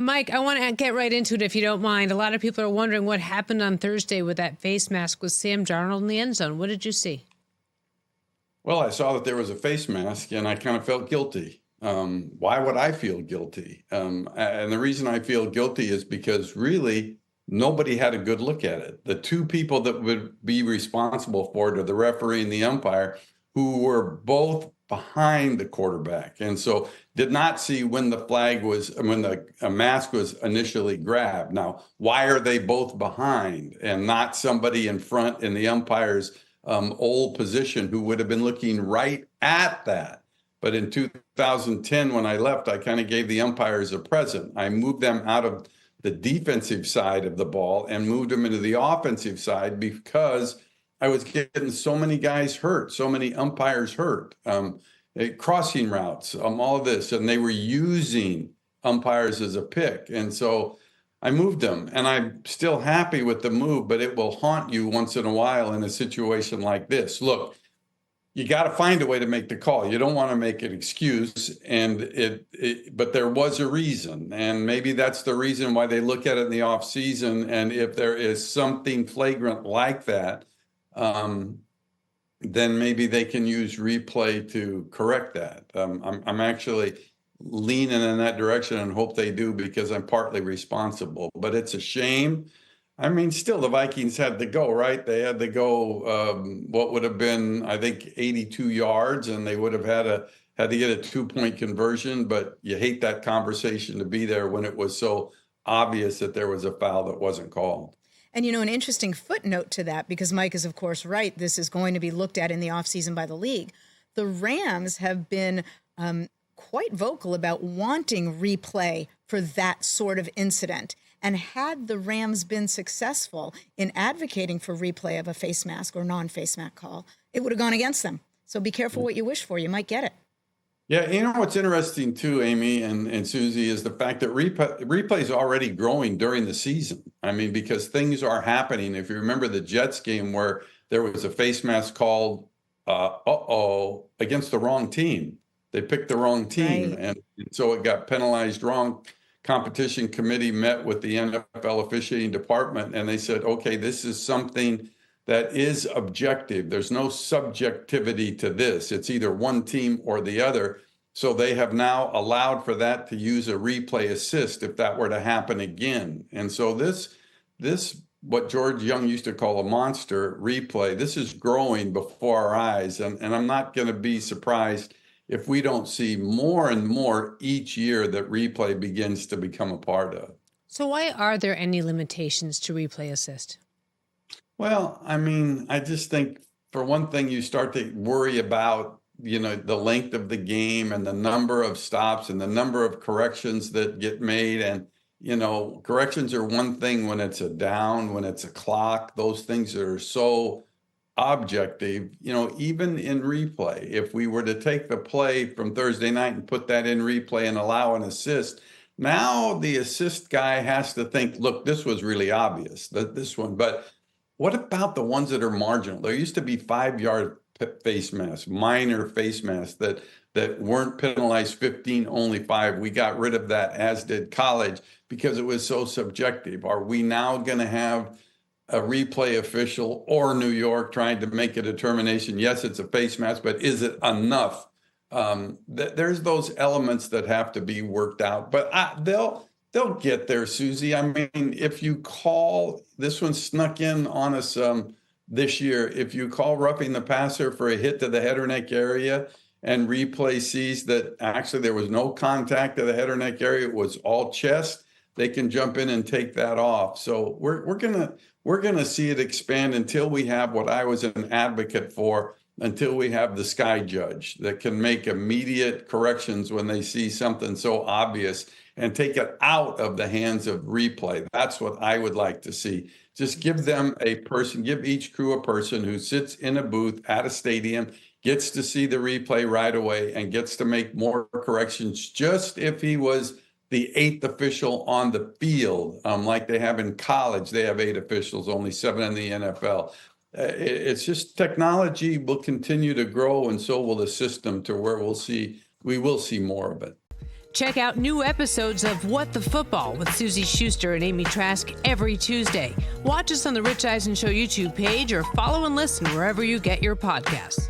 Mike, I want to get right into it if you don't mind. A lot of people are wondering what happened on Thursday with that face mask with Sam Darnold in the end zone. What did you see? Well, I saw that there was a face mask and I kind of felt guilty. Why would I feel guilty? And the reason I feel guilty is because really nobody had a good look at it. The two people that would be responsible for it are the referee and the umpire, who were both behind the quarterback. And so did not see when the mask was initially grabbed. Now, why are they both behind and not somebody in front in the umpire's old position who would have been looking right at that? But in 2010, when I left, I kind of gave the umpires a present. I moved them out of the defensive side of the ball and moved them into the offensive side because I was getting so many guys hurt, so many umpires hurt, crossing routes, all of this, and they were using umpires as a pick. And so I moved them, and I'm still happy with the move, but it will haunt you once in a while in a situation like this. Look, you got to find a way to make the call. You don't want to make an excuse, but there was a reason, and maybe that's the reason why they look at it in the off season. And if there is something flagrant like that, then maybe they can use replay to correct that. I'm actually leaning in that direction and hope they do because I'm partly responsible. But it's a shame. I mean, still, the Vikings had to go, right? They had to go what would have been, I think, 82 yards, and they would have had to get a 2-point conversion. But you hate that conversation to be there when it was so obvious that there was a foul that wasn't called. And, an interesting footnote to that, because Mike is, of course, right, this is going to be looked at in the offseason by the league. The Rams have been quite vocal about wanting replay for that sort of incident. And had the Rams been successful in advocating for replay of a face mask or non-face mask call, it would have gone against them. So be careful what you wish for. You might get it. Yeah, what's interesting too, Amy and Suzy, is the fact that replay is already growing during the season. I mean, because things are happening. If you remember the Jets game where there was a face mask called, against the wrong team. They picked the wrong team, right. And so it got penalized wrong. Competition committee met with the NFL officiating department, and they said, okay, this is something that is objective. There's no subjectivity to this. It's either one team or the other. So they have now allowed for that to use a replay assist if that were to happen again. And so this what George Young used to call a monster replay, this is growing before our eyes. And I'm not going to be surprised if we don't see more and more each year that replay begins to become a part of. So why are there any limitations to replay assist? Well, I mean, I just think for one thing, you start to worry about, the length of the game and the number of stops and the number of corrections that get made. And, corrections are one thing when it's a down, when it's a clock, those things that are so objective, even in replay. If we were to take the play from Thursday night and put that in replay and allow an assist, now the assist guy has to think, look, this was really obvious, this one. But what about the ones that are marginal? There used to be 5-yard face masks, minor face masks that weren't penalized 15, only 5. We got rid of that, as did college, because it was so subjective. Are we now going to have a replay official or New York trying to make a determination? Yes, it's a face mask, but is it enough? There's those elements that have to be worked out, but they'll get there, Suzy. I mean, if you call, this one snuck in on us this year, if you call roughing the passer for a hit to the head or neck area and replay sees that actually there was no contact to the head or neck area, it was all chest, they can jump in and take that off. So we're gonna see it expand until we have what I was an advocate for, until we have the sky judge that can make immediate corrections when they see something so obvious and take it out of the hands of replay. That's what I would like to see. Just give them a person, give each crew a person who sits in a booth at a stadium, gets to see the replay right away and gets to make more corrections, just if he was the 8th official on the field, like they have in college. They have 8 officials, only 7 in the NFL. It's just technology will continue to grow, and so will the system, to where we will see more of it. Check out new episodes of What the Football with Suzy Shuster and Amy Trask every Tuesday. Watch us on the Rich Eisen Show YouTube page or follow and listen wherever you get your podcasts.